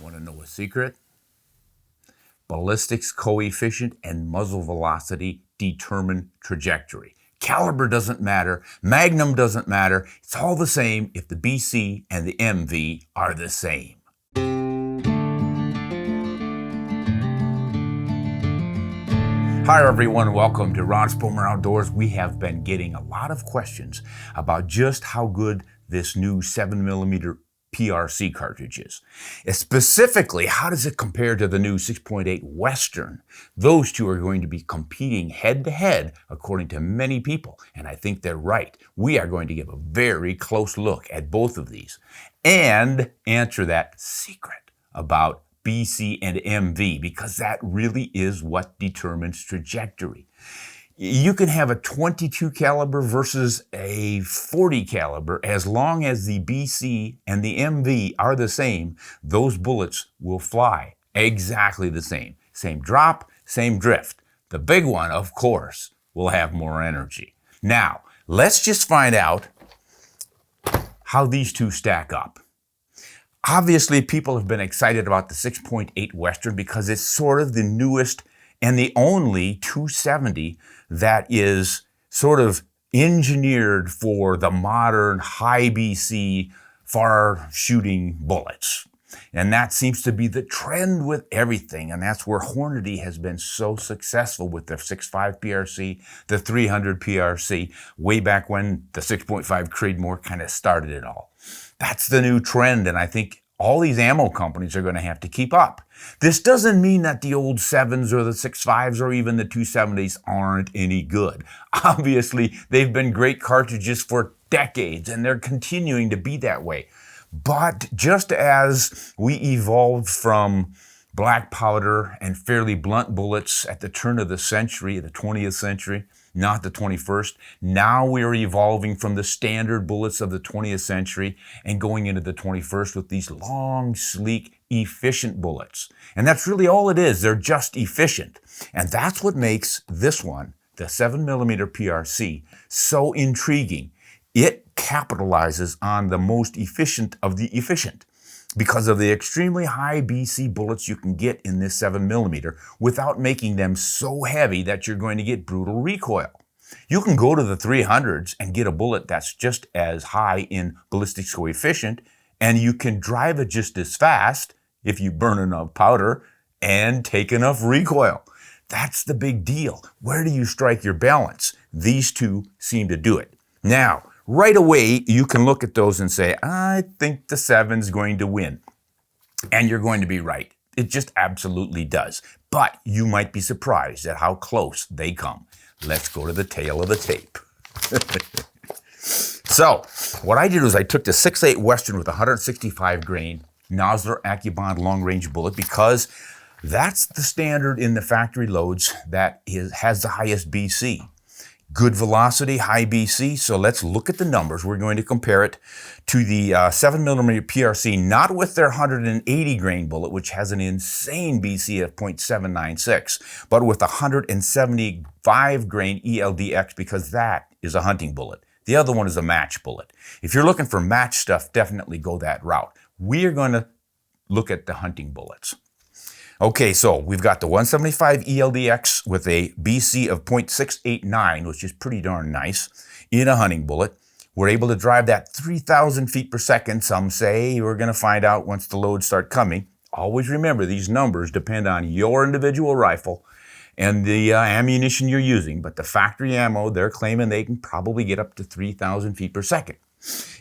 Want to know a secret? Ballistics coefficient and muzzle velocity determine trajectory. Caliber doesn't matter. Magnum doesn't matter. It's all the same if the BC and the MV are the same. Hi everyone, welcome to Ron Spomer Outdoors. We have been getting a lot of questions about just how good this new 7mm PRC cartridge is. Specifically, how does it compare to the new 6.8 Western? Those two are going to be competing head to head according to many people, and I think they're right. We are going to give a very close look at both of these and answer that secret about BC and MV, because that really is what determines trajectory. You can have a 22 caliber versus a 40 caliber. As long as the BC and the MV are the same, those bullets will fly exactly the same. Same drop, same drift. The big one, of course, will have more energy. Now, let's just find out how these two stack up. Obviously, people have been excited about the 6.8 Western because it's sort of the newest and the only 270 that is sort of engineered for the modern high BC far shooting bullets. And that seems to be the trend with everything. And that's where Hornady has been so successful with their 6.5 PRC, the 300 PRC, way back when the 6.5 Creedmoor kind of started it all. That's the new trend, and I think all these ammo companies are going to have to keep up. This doesn't mean that the old 7s or the 6.5s or even the 270s aren't any good. Obviously, they've been great cartridges for decades, and they're continuing to be that way. But just as we evolved from black powder and fairly blunt bullets at the turn of the century, the 20th century, not the 21st. Now we're evolving from the standard bullets of the 20th century and going into the 21st with these long, sleek, efficient bullets. And that's really all it is. They're just efficient. And that's what makes this one, the 7mm PRC, so intriguing. It capitalizes on the most efficient of the efficient, because of the extremely high BC bullets you can get in this 7mm without making them so heavy that you're going to get brutal recoil. You can go to the 300s and get a bullet that's just as high in ballistics coefficient, and you can drive it just as fast if you burn enough powder and take enough recoil. That's the big deal. Where do you strike your balance? These two seem to do it. Now, right away, you can look at those and say, I think the 7's going to win. And you're going to be right. It just absolutely does. But you might be surprised at how close they come. Let's go to the tail of the tape. So, what I did was I took the 6.8 Western with 165 grain Nosler AccuBond long-range bullet, because that's the standard in the factory loads that has the highest BC. Good velocity, high BC, so let's look at the numbers. We're going to compare it to the 7mm PRC, not with their 180 grain bullet, which has an insane BC of 0.796, but with 175 grain ELDX, because that is a hunting bullet. The other one is a match bullet. If you're looking for match stuff, definitely go that route. We are going to look at the hunting bullets. Okay, so we've got the 175 ELDX with a BC of 0.689, which is pretty darn nice, in a hunting bullet. We're able to drive that 3,000 feet per second, some say. We're going to find out once the loads start coming. Always remember, these numbers depend on your individual rifle and the ammunition you're using, but the factory ammo, they're claiming they can probably get up to 3,000 feet per second.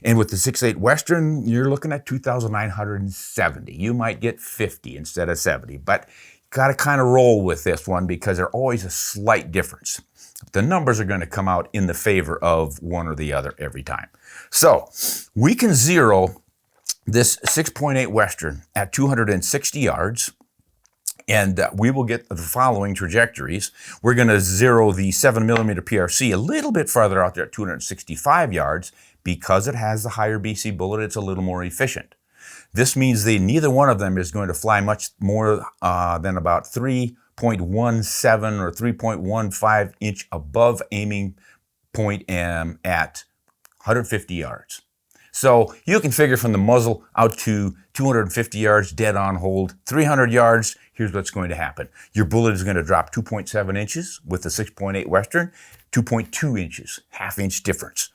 And with the 6.8 Western, you're looking at 2,970. You might get 50 instead of 70, but you got to kind of roll with this one because there's always a slight difference. The numbers are going to come out in the favor of one or the other every time. So we can zero this 6.8 Western at 260 yards, and we will get the following trajectories. We're going to zero the 7mm PRC a little bit farther out there at 265 yards. Because it has the higher BC bullet, it's a little more efficient. This means neither one of them is going to fly much more than about 3.17 or 3.15 inch above aiming point at 150 yards. So you can figure from the muzzle out to 250 yards, dead on hold, 300 yards, here's what's going to happen. Your bullet is going to drop 2.7 inches with the 6.8 Western, 2.2 inches, half-inch difference.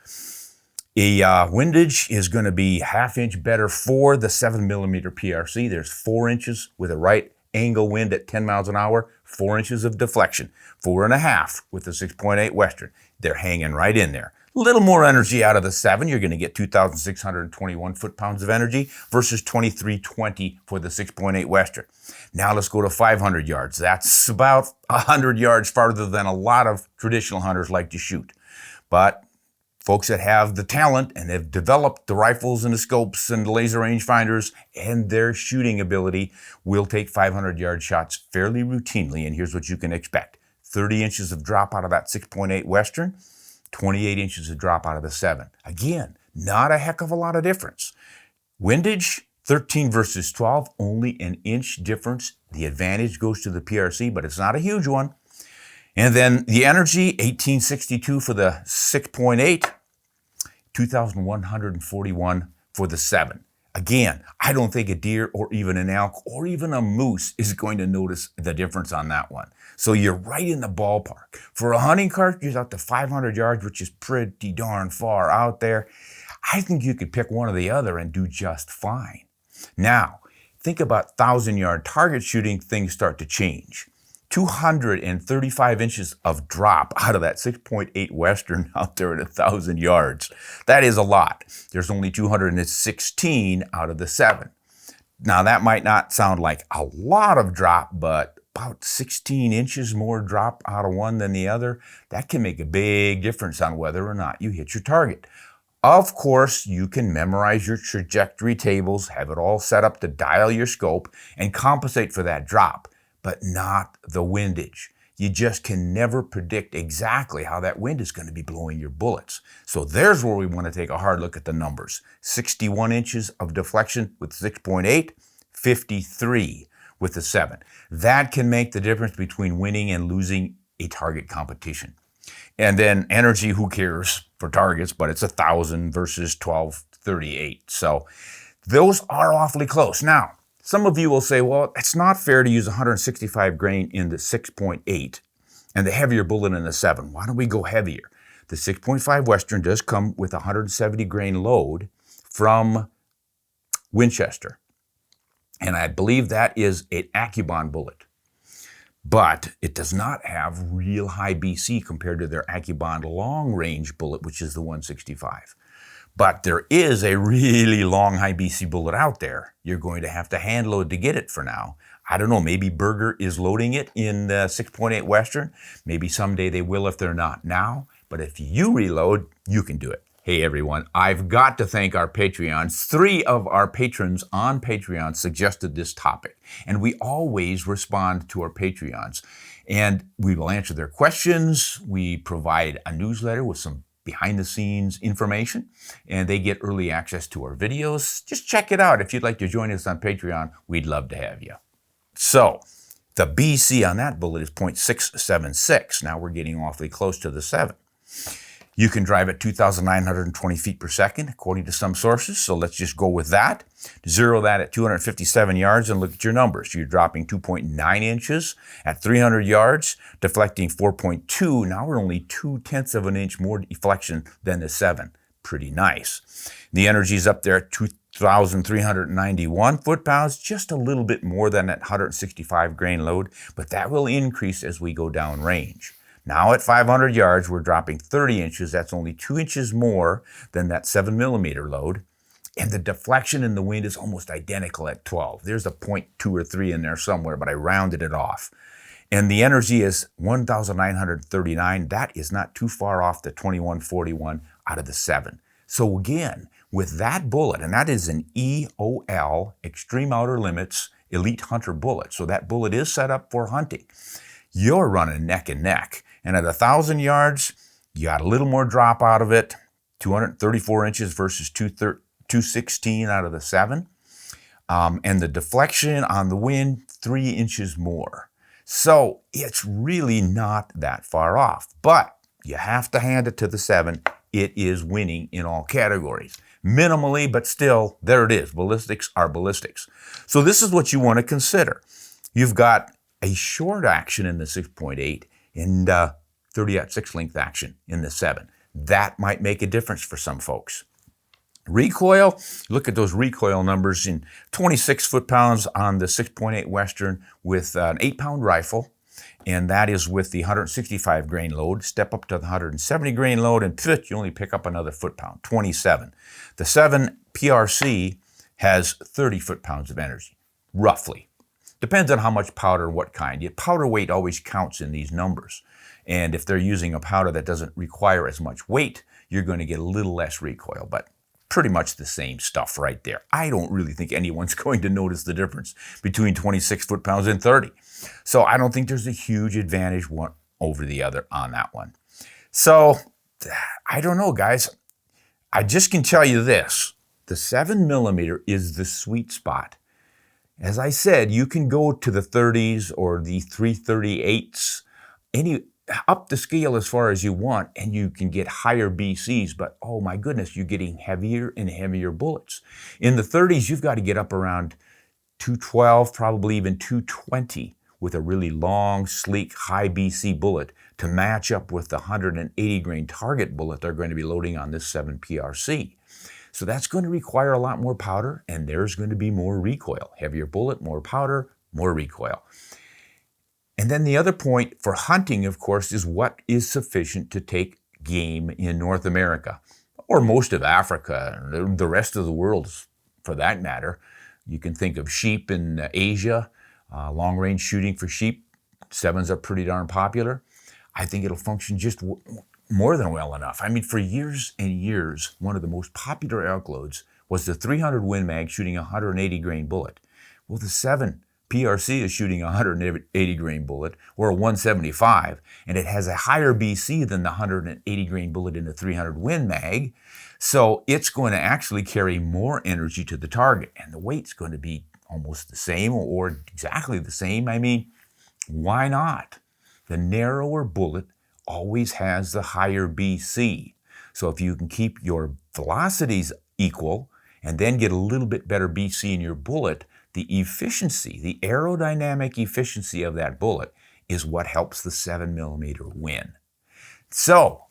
A windage is going to be half-inch better for the 7mm PRC. There's 4 inches with a right angle wind at 10 miles an hour, 4 inches of deflection, 4.5 with the 6.8 Western. They're hanging right in there. A little more energy out of the 7. You're going to get 2,621 foot-pounds of energy versus 2,320 for the 6.8 Western. Now let's go to 500 yards. That's about 100 yards farther than a lot of traditional hunters like to shoot. But folks that have the talent and have developed the rifles and the scopes and the laser rangefinders and their shooting ability will take 500-yard shots fairly routinely, and here's what you can expect. 30 inches of drop out of that 6.8 Western, 28 inches of drop out of the 7. Again, not a heck of a lot of difference. Windage, 13 versus 12, only an inch difference. The advantage goes to the PRC, but it's not a huge one. And then the energy, 1862 for the 6.8, 2,141 for the 7. Again, I don't think a deer or even an elk or even a moose is going to notice the difference on that one. So you're right in the ballpark. For a hunting cartridge out to 500 yards, which is pretty darn far out there, I think you could pick one or the other and do just fine. Now, think about 1,000-yard target shooting, things start to change. 235 inches of drop out of that 6.8 Western out there at 1,000 yards. That is a lot. There's only 216 out of the 7. Now that might not sound like a lot of drop, but about 16 inches more drop out of one than the other, that can make a big difference on whether or not you hit your target. Of course, you can memorize your trajectory tables, have it all set up to dial your scope, and compensate for that drop, but not the windage. You just can never predict exactly how that wind is going to be blowing your bullets. So there's where we want to take a hard look at the numbers. 61 inches of deflection with 6.8, 53 with the 7. That can make the difference between winning and losing a target competition. And then energy, who cares for targets, but it's 1,000 versus 1,238. So those are awfully close. Now, some of you will say, well, it's not fair to use 165 grain in the 6.8 and the heavier bullet in the 7. Why don't we go heavier? The 6.5 Western does come with a 170 grain load from Winchester. And I believe that is an AccuBond bullet. But it does not have real high BC compared to their AccuBond long-range bullet, which is the 165. But there is a really long high BC bullet out there. You're going to have to hand load to get it for now. I don't know, maybe Berger is loading it in the 6.8 Western. Maybe someday they will if they're not now. But if you reload, you can do it. Hey everyone, I've got to thank our Patreons. 3 of our patrons on Patreon suggested this topic, and we always respond to our Patreons. And we will answer their questions. We provide a newsletter with some behind-the-scenes information, and they get early access to our videos. Just check it out. If you'd like to join us on Patreon, we'd love to have you. So, the BC on that bullet is 0.676. Now we're getting awfully close to the 7. You can drive at 2,920 feet per second, according to some sources, so let's just go with that. Zero that at 257 yards and look at your numbers. You're dropping 2.9 inches at 300 yards, deflecting 4.2. Now we're only 0.2 of an inch more deflection than the 7. Pretty nice. The energy's up there at 2,391 foot-pounds, just a little bit more than that 165 grain load, but that will increase as we go down range. Now at 500 yards, we're dropping 30 inches. That's only 2 inches more than that 7mm load. And the deflection in the wind is almost identical at 12. There's a 0.2 or 3 in there somewhere, but I rounded it off. And the energy is 1,939. That is not too far off the 2141 out of the 7. So again, with that bullet, and that is an EOL, Extreme Outer Limits Elite Hunter bullet. So that bullet is set up for hunting. You're running neck and neck. And at 1,000 yards, you got a little more drop out of it, 234 inches versus 216 out of the 7. And the deflection on the wind, 3 inches more. So it's really not that far off. But you have to hand it to the 7. It is winning in all categories. minimally, but still, there it is. Ballistics are ballistics. So this is what you want to consider. You've got a short action in the 6.8 and 30-06 length action in the 7. That might make a difference for some folks. Recoil, look at those recoil numbers in 26 foot-pounds on the 6.8 Western with an 8-pound rifle, and that is with the 165 grain load. Step up to the 170 grain load, and you only pick up another foot-pound, 27. The 7 PRC has 30 foot-pounds of energy, roughly. Depends on how much powder, what kind. Yet powder weight always counts in these numbers. And if they're using a powder that doesn't require as much weight, you're going to get a little less recoil, but pretty much the same stuff right there. I don't really think anyone's going to notice the difference between 26 foot-pounds and 30. So I don't think there's a huge advantage one over the other on that one. So I don't know, guys. I just can tell you this. The 7mm is the sweet spot. As I said, you can go to the 30s or the 338s, up the scale as far as you want, and you can get higher BCs, but oh my goodness, you're getting heavier and heavier bullets. In the 30s, you've got to get up around 212, probably even 220 with a really long, sleek, high BC bullet to match up with the 180 grain target bullet they're going to be loading on this 7 PRC. So that's going to require a lot more powder, and there's going to be more recoil. Heavier bullet, more powder, more recoil. And then the other point for hunting, of course, is what is sufficient to take game in North America, or most of Africa, the rest of the world for that matter. You can think of sheep in Asia, long-range shooting for sheep. 7s are pretty darn popular. I think it'll function just more than well enough. I mean, for years and years, one of the most popular elk loads was the 300 Win Mag shooting a 180 grain bullet. Well, the 7 PRC is shooting a 180 grain bullet, or a 175, and it has a higher BC than the 180 grain bullet in the 300 Win Mag, so it's going to actually carry more energy to the target, and the weight's going to be almost the same or exactly the same. I mean, why not? The narrower bullet always has the higher BC, so if you can keep your velocities equal and then get a little bit better BC in your bullet, the efficiency, the aerodynamic efficiency of that bullet is what helps the 7mm win. So,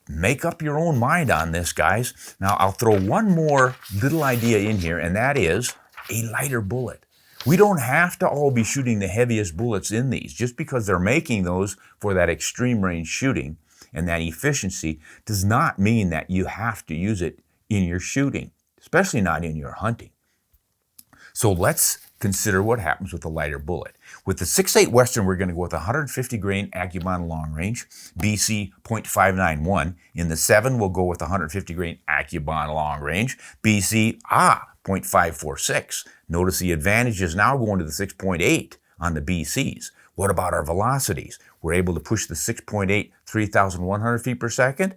make up your own mind on this, guys. Now, I'll throw one more little idea in here, and that is a lighter bullet. We don't have to all be shooting the heaviest bullets in these. Just because they're making those for that extreme range shooting and that efficiency does not mean that you have to use it in your shooting, especially not in your hunting. So let's consider what happens with a lighter bullet. With the 6.8 Western, we're going to go with 150 grain Accubon long range, BC .591. In the 7, we'll go with 150 grain Accubon long range, BC .546. Notice the advantage is now going to the 6.8 on the BCs. What about our velocities? We're able to push the 6.8 3,100 feet per second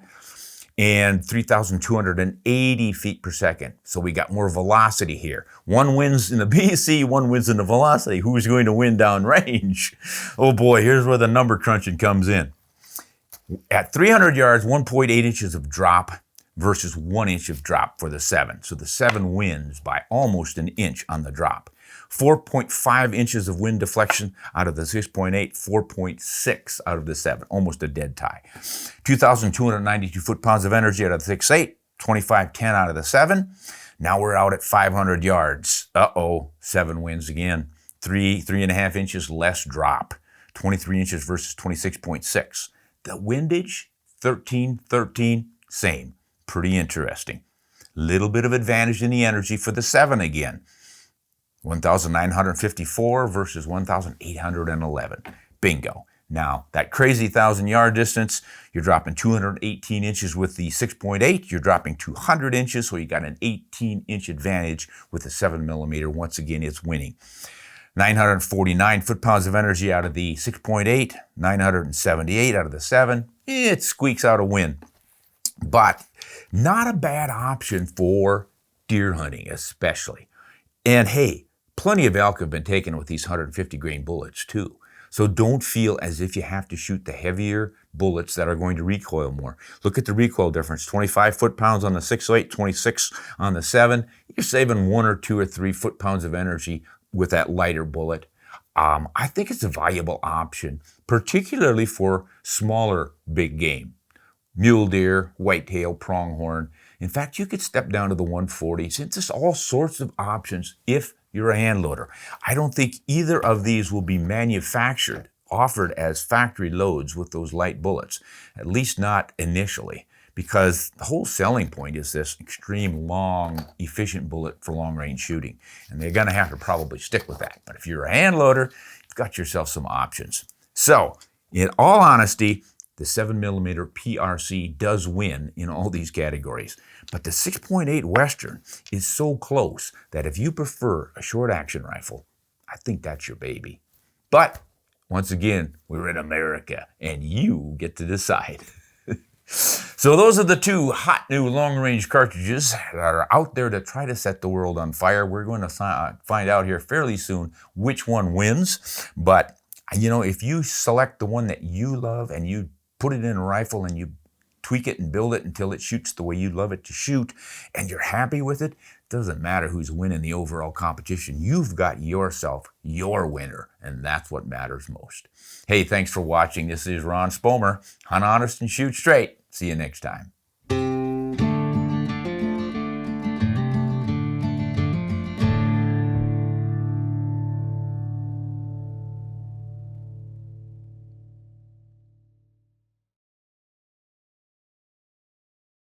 and 3,280 feet per second. So we got more velocity here. One wins in the BC, one wins in the velocity. Who's going to win downrange? Oh boy, here's where the number crunching comes in. At 300 yards, 1.8 inches of drop versus 1 inch of drop for the 7. So the 7 wins by almost an inch on the drop. 4.5 inches of wind deflection out of the 6.8, 4.6 out of the 7, almost a dead tie. 2,292 foot-pounds of energy out of the 6.8, 25.10 out of the 7. Now we're out at 500 yards. 7 wins again. 3.5 inches less drop. 23 inches versus 26.6. The windage, 13, same. Pretty interesting. Little bit of advantage in the energy for the 7 again. 1,954 versus 1,811. Bingo. Now, that crazy 1,000-yard distance, you're dropping 218 inches with the 6.8. You're dropping 200 inches, so you got an 18-inch advantage with the 7mm. Once again, it's winning. 949 foot-pounds of energy out of the 6.8, 978 out of the 7. It squeaks out a win. But not a bad option for deer hunting, especially. And hey, plenty of elk have been taken with these 150 grain bullets too. So don't feel as if you have to shoot the heavier bullets that are going to recoil more. Look at the recoil difference, 25 foot-pounds on the 6.08, 26 on the 7. You're saving 1 or 2 or 3 foot-pounds of energy with that lighter bullet. I think it's a valuable option, particularly for smaller big game. Mule deer, whitetail, pronghorn. In fact, you could step down to the 140. Since there's all sorts of options if you're a hand loader. I don't think either of these will be manufactured, offered as factory loads with those light bullets, at least not initially, because the whole selling point is this extreme long, efficient bullet for long-range shooting. And they're gonna have to probably stick with that. But if you're a hand loader, you've got yourself some options. So, in all honesty, the 7mm PRC does win in all these categories. But the 6.8 Western is so close that if you prefer a short action rifle, I think that's your baby. But once again, we're in America and you get to decide. So those are the two hot new long-range cartridges that are out there to try to set the world on fire. We're going to find out here fairly soon which one wins. But, you know, if you select the one that you love and you put it in a rifle and you tweak it and build it until it shoots the way you'd love it to shoot, and you're happy with it, doesn't matter who's winning the overall competition. You've got yourself your winner, and that's what matters most. Hey, thanks for watching. This is Ron Spomer. Hunt honest and shoot straight. See you next time.